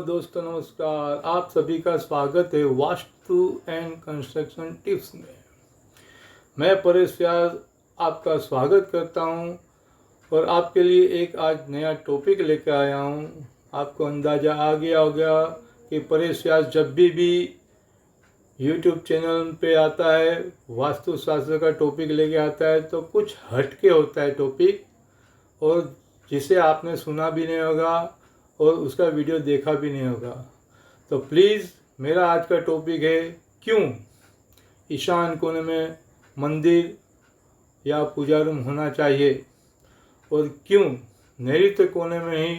दोस्तों नमस्कार। आप सभी का स्वागत है वास्तु एंड कंस्ट्रक्शन टिप्स में। मैं परेश व्यास आपका स्वागत करता हूं और आपके लिए एक आज नया टॉपिक लेकर आया हूं। आपको अंदाज़ा आ गया होगा कि परेश व्यास जब भी यूट्यूब चैनल पे आता है वास्तु शास्त्र का टॉपिक लेके आता है तो कुछ हटके होता है टॉपिक, और जिसे आपने सुना भी नहीं होगा और उसका वीडियो देखा भी नहीं होगा। तो प्लीज़, मेरा आज का टॉपिक है क्यों ईशान कोने में मंदिर या पूजा रूम होना चाहिए और क्यों नैऋत्य कोने में ही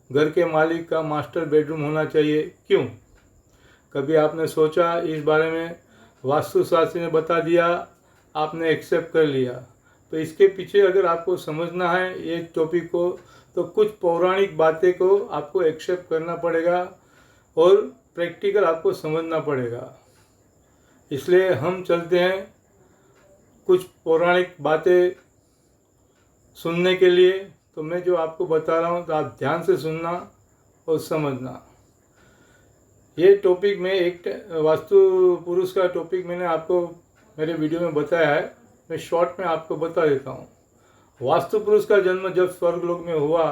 घर के मालिक का मास्टर बेडरूम होना चाहिए। क्यों कभी आपने सोचा इस बारे में? वास्तुशास्त्री ने बता दिया, आपने एक्सेप्ट कर लिया। तो इसके पीछे अगर आपको समझना है ये टॉपिक को तो कुछ पौराणिक बातें को आपको एक्सेप्ट करना पड़ेगा और प्रैक्टिकल आपको समझना पड़ेगा। इसलिए हम चलते हैं कुछ पौराणिक बातें सुनने के लिए। तो मैं जो आपको बता रहा हूँ तो आप ध्यान से सुनना और समझना। ये टॉपिक में एक वास्तु पुरुष का टॉपिक मैंने आपको मेरे वीडियो में बताया है, मैं शॉर्ट में आपको बता देता हूँ। वास्तु पुरुष का जन्म जब स्वर्गलोक में हुआ,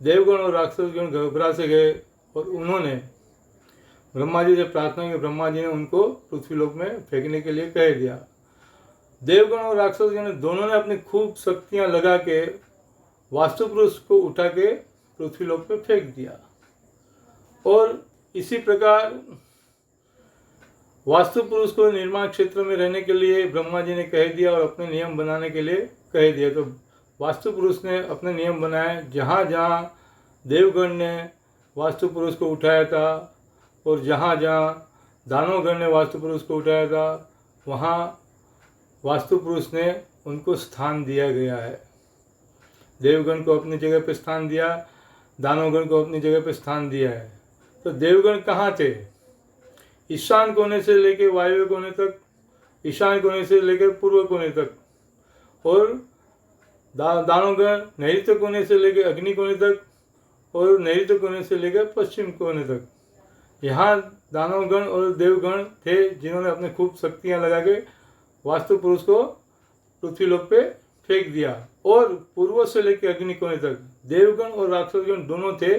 देवगण और राक्षसगण घबरा से गए और उन्होंने ब्रह्मा जी से प्रार्थना की। ब्रह्मा जी ने उनको पृथ्वीलोक में फेंकने के लिए कह दिया। देवगण और राक्षसगण दोनों ने अपनी खूब शक्तियां लगा के वास्तु पुरुष को उठा के पृथ्वीलोक पे फेंक दिया। और इसी प्रकार वास्तु पुरुष को निर्माण क्षेत्र में रहने के लिए ब्रह्मा जी ने कह दिया और अपने नियम बनाने के लिए कह दिया। तो वास्तु पुरुष ने अपने नियम बनाए। जहाँ जहाँ देवगण ने वास्तु पुरुष को उठाया था और जहाँ जहाँ दानवगण ने वास्तु पुरुष को उठाया था, वहाँ वास्तु पुरुष ने उनको स्थान दिया गया है। देवगण को अपनी जगह पे स्थान दिया, दानवगण को अपनी जगह पे स्थान दिया है। तो देवगण कहाँ थे? ईशान कोने से लेके वायव्य कोने तक, ईशान कोने से लेकर पूर्व कोने तक, और दानवगण नैऋत्य कोने से लेकर अग्नि कोने तक और नैऋत्य कोने से लेकर पश्चिम कोने तक। यहाँ दानवगण और देवगण थे जिन्होंने अपने खूब शक्तियाँ लगा के वास्तु पुरुष को पृथ्वीलोक पे फेंक दिया। और पूर्व से लेकर अग्नि कोने तक देवगण और राक्षसगण दोनों थे,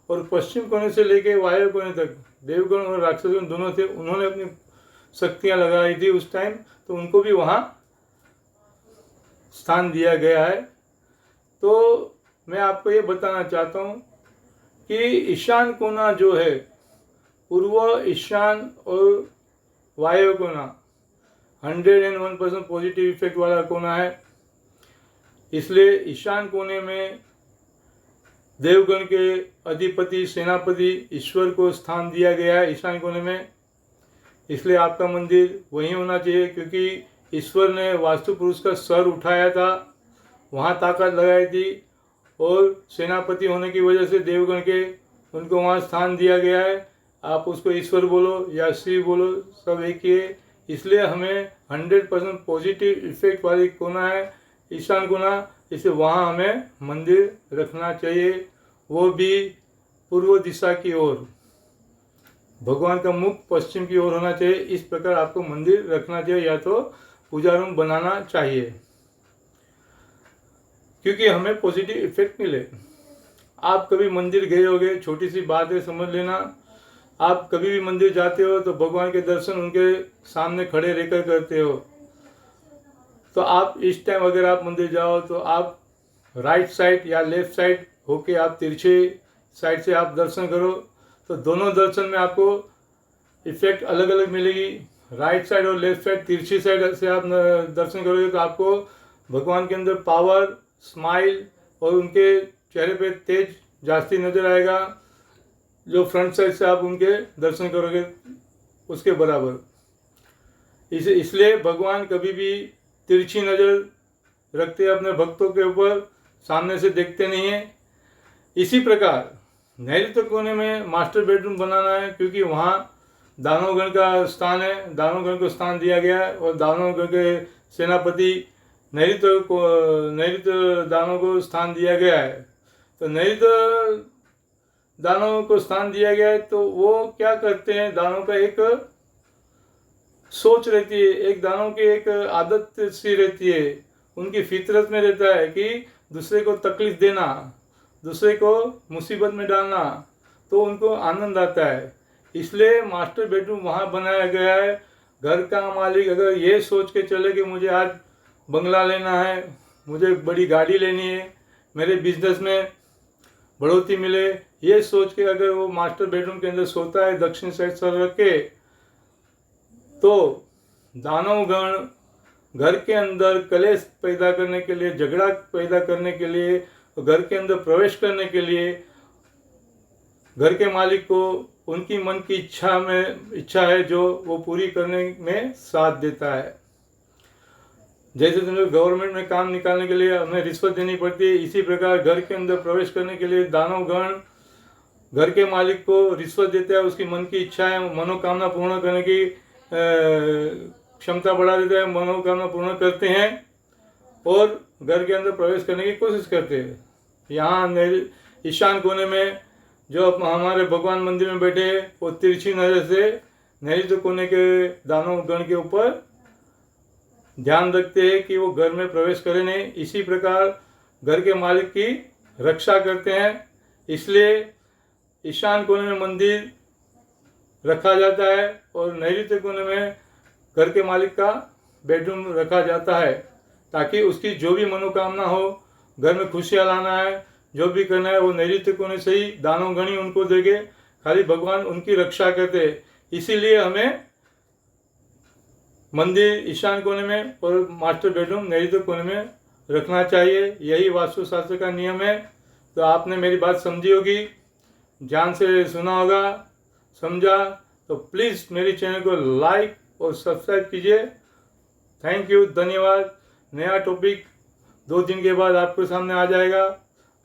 और पश्चिम कोने से लेकर वायव्य कोने तक देवगण और राक्षसगण दोनों थे। उन्होंने अपनी शक्तियाँ लगाई थी उस टाइम, तो उनको भी वहाँ स्थान दिया गया है। तो मैं आपको ये बताना चाहता हूँ कि ईशान कोना जो है, पूर्व, ईशान और वायव्य कोना 101% पॉजिटिव इफेक्ट वाला कोना है। इसलिए ईशान कोने में देवगण के अधिपति सेनापति ईश्वर को स्थान दिया गया है ईशान कोने में। इसलिए आपका मंदिर वहीं होना चाहिए, क्योंकि ईश्वर ने वास्तु पुरुष का सर उठाया था, वहाँ ताकत लगाई थी, और सेनापति होने की वजह से देवगण के उनको वहाँ स्थान दिया गया है। आप उसको ईश्वर बोलो या शिव बोलो, सब एक ही है। इसलिए हमें 100% पॉजिटिव इफेक्ट वाली कोना है ईशान कोना, इसलिए वहाँ हमें मंदिर रखना चाहिए, वो भी पूर्व दिशा की ओर। भगवान का मुख पश्चिम की ओर होना चाहिए। इस प्रकार आपको मंदिर रखना चाहिए या तो पूजा रूम बनाना चाहिए, क्योंकि हमें पॉजिटिव इफेक्ट मिले। आप कभी मंदिर गए होगे, छोटी सी बात है, समझ लेना। आप कभी भी मंदिर जाते हो तो भगवान के दर्शन उनके सामने खड़े रहकर करते हो। तो आप इस टाइम अगर आप मंदिर जाओ तो आप राइट साइड या लेफ्ट साइड होके आप तिरछे साइड से आप दर्शन करो, तो दोनों दर्शन में आपको इफेक्ट अलग अलग मिलेगी। राइट साइड और लेफ्ट साइड, तिरछी साइड से आप दर्शन करोगे तो आपको भगवान के अंदर पावर, स्माइल और उनके चेहरे पे तेज जास्ती नजर आएगा। जो फ्रंट साइड से आप उनके दर्शन करोगे उसके बराबर। इसलिए भगवान कभी भी तिरछी नज़र रखते हैं अपने भक्तों के ऊपर, सामने से देखते नहीं हैं। इसी प्रकार नैऋत्य कोने में मास्टर बेडरूम बनाना है, क्योंकि वहाँ दानवगण का स्थान है, दानवगण को स्थान दिया गया है, और दानवगण के सेनापति नैऋत्य दानव को स्थान दिया गया है। तो नैऋत्य दानों को स्थान दिया गया है, तो वो क्या करते हैं, दानों का एक सोच रहती है, एक दानों की एक आदत सी रहती है, उनकी फितरत में रहता है कि दूसरे को तकलीफ देना, दूसरे को मुसीबत में डालना, तो उनको आनंद आता है। इसलिए मास्टर बेडरूम वहाँ बनाया गया है। घर का मालिक अगर ये सोच के चले कि मुझे आज बंगला लेना है, मुझे बड़ी गाड़ी लेनी है, मेरे बिजनेस में बढ़ोतरी मिले, ये सोच के अगर वो मास्टर बेडरूम के अंदर सोता है दक्षिण साइड सर रख के, तो दानव गण घर के अंदर कलेश पैदा करने के लिए, झगड़ा पैदा करने के लिए, घर के अंदर प्रवेश करने के लिए घर के मालिक को उनकी मन की इच्छा है जो वो पूरी करने में साथ देता है। जैसे तुम्हें गवर्नमेंट में काम निकालने के लिए हमें रिश्वत देनी पड़ती है, इसी प्रकार घर के अंदर प्रवेश करने के लिए दानव गण घर के मालिक को रिश्वत देता है, उसकी मन की इच्छा है, मनोकामना पूर्ण करने की क्षमता बढ़ा देता है, मनोकामना पूर्ण करते हैं और घर के अंदर प्रवेश करने की कोशिश करते हैं। यहाँ ईशान कोने में जो हमारे भगवान मंदिर में बैठे, वो तिरछी नजर से नैऋत्य कोने के दानव गण के ऊपर ध्यान रखते हैं कि वो घर में प्रवेश करें नहीं। इसी प्रकार घर के मालिक की रक्षा करते हैं, इसलिए ईशान कोने में मंदिर रखा जाता है और नैऋत्य कोने में घर के मालिक का बेडरूम रखा जाता है, ताकि उसकी जो भी मनोकामना हो, घर में खुशियाँ लाना है, जो भी करना है, वो नैऋत्य कोने से ही दानव गणी उनको देंगे। खाली भगवान उनकी रक्षा करते हैं। इसीलिए हमें मंदिर ईशान कोने में और मास्टर बेडरूम नैऋत्य कोने में रखना चाहिए। यही वास्तुशास्त्र का नियम है। तो आपने मेरी बात समझी होगी, ध्यान से सुना होगा, समझा तो प्लीज़ मेरी चैनल को लाइक और सब्सक्राइब कीजिए। थैंक यू, धन्यवाद। नया टॉपिक 2 दिन के बाद आपके सामने आ जाएगा।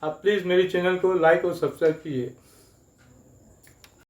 आप प्लीज़ मेरी चैनल को लाइक और सब्सक्राइब कीजिए।